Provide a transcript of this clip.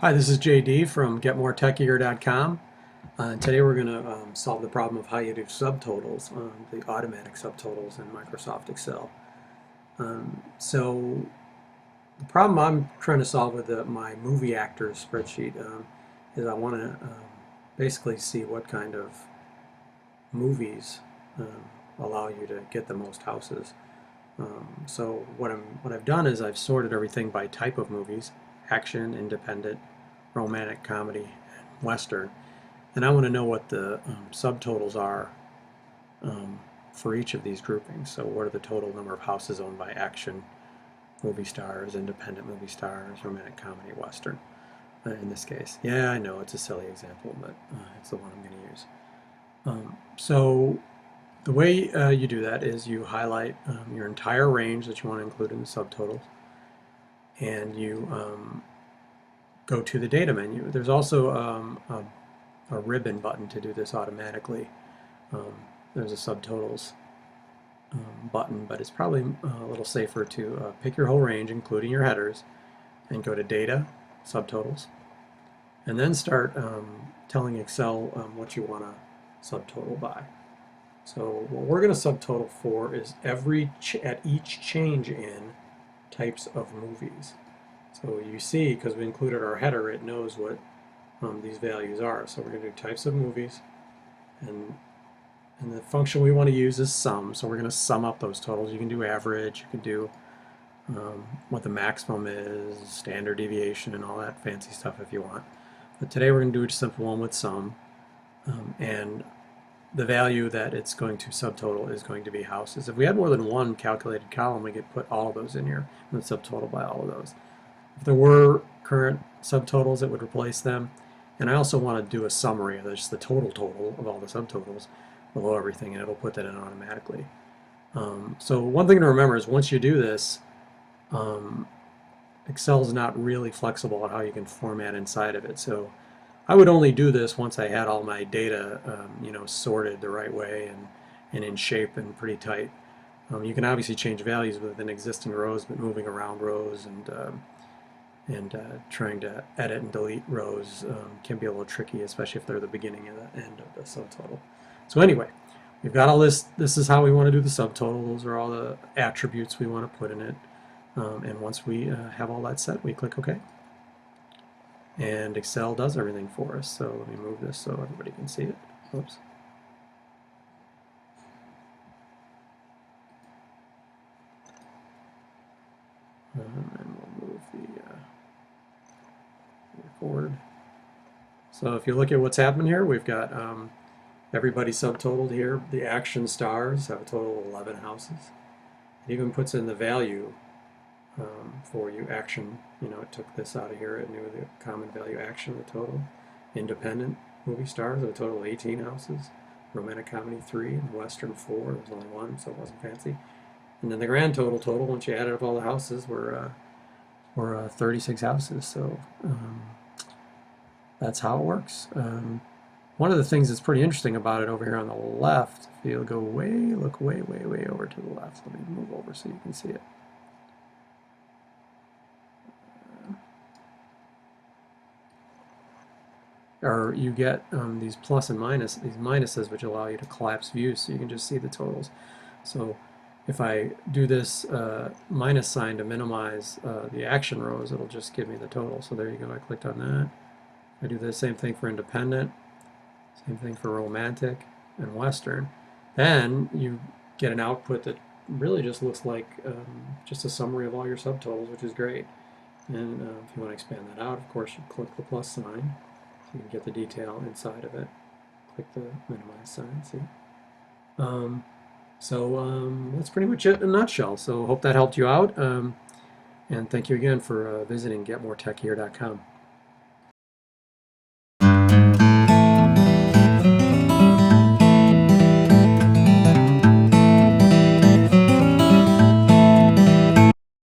Hi, this is JD from GetMoreTechier.com. Today we're going to solve the problem of how you do subtotals, the automatic subtotals in Microsoft Excel. So the problem I'm trying to solve with my movie actors spreadsheet is I want to basically see what kind of movies allow you to get the most houses. So what I've done is I've sorted everything by type of movies: action, independent, romantic, comedy, western, and I want to know what the subtotals are for each of these groupings. So what are the total number of houses owned by action movie stars, independent movie stars, romantic, comedy, western in this case. Yeah, I know it's a silly example, but it's the one I'm going to use. So the way you do that is you highlight your entire range that you want to include in the subtotals, and you go to the data menu. There's also a ribbon button to do this automatically. There's a subtotals button, but it's probably a little safer to pick your whole range, including your headers, and go to data, subtotals, and then start telling Excel what you want to subtotal by. So what we're going to subtotal for is at each change in types of movies. So you see, because we included our header, it knows what these values are. So we're going to do types of movies, and the function we want to use is sum. So we're going to sum up those totals. You can do average, you can do what the maximum is, standard deviation, and all that fancy stuff if you want. But today we're going to do a simple one with sum, and the value that it's going to subtotal is going to be houses. If we had more than one calculated column, we could put all of those in here and subtotal by all of those. If there were current subtotals, it would replace them. And I also want to do a summary of just the total of all the subtotals below everything, and it'll put that in automatically. So one thing to remember is once you do this, Excel is not really flexible on how you can format inside of it. So I would only do this once I had all my data sorted the right way and in shape and pretty tight. You can obviously change values within existing rows, but moving around rows and trying to edit and delete rows can be a little tricky, especially if they're the beginning and the end of the subtotal. So anyway, we've got all this. This is how we want to do the subtotal. Those are all the attributes we want to put in it. And once we have all that set, we click OK. And Excel does everything for us. So let me move this so everybody can see it. Oops. And we'll move the record. So if you look at what's happened here, we've got everybody subtotaled here. The action stars have a total of 11 houses. It even puts in the value for you. Action, it took this out of here. It knew the common value action, the total. Independent movie stars have a total of 18 houses. Romantic comedy 3, and western 4. There was only 1, so it wasn't fancy. And then the grand total, once you added up all the houses, were 36 houses. So that's how it works. One of the things that's pretty interesting about it over here on the left, if you'll go look way over to the left. Let me move over so you can see it. Or you get these plus and minus, these minuses, which allow you to collapse views, so you can just see the totals. So if I do this minus sign to minimize the action rows, it'll just give me the total. So there you go, I clicked on that. I do the same thing for independent, same thing for romantic and western. Then you get an output that really just looks like just a summary of all your subtotals, which is great. And if you want to expand that out, of course, you click the plus sign. So you can get the detail inside of it. Click the minimize sign, see? That's pretty much it in a nutshell. So hope that helped you out. And thank you again for visiting GetMoreTechier.com.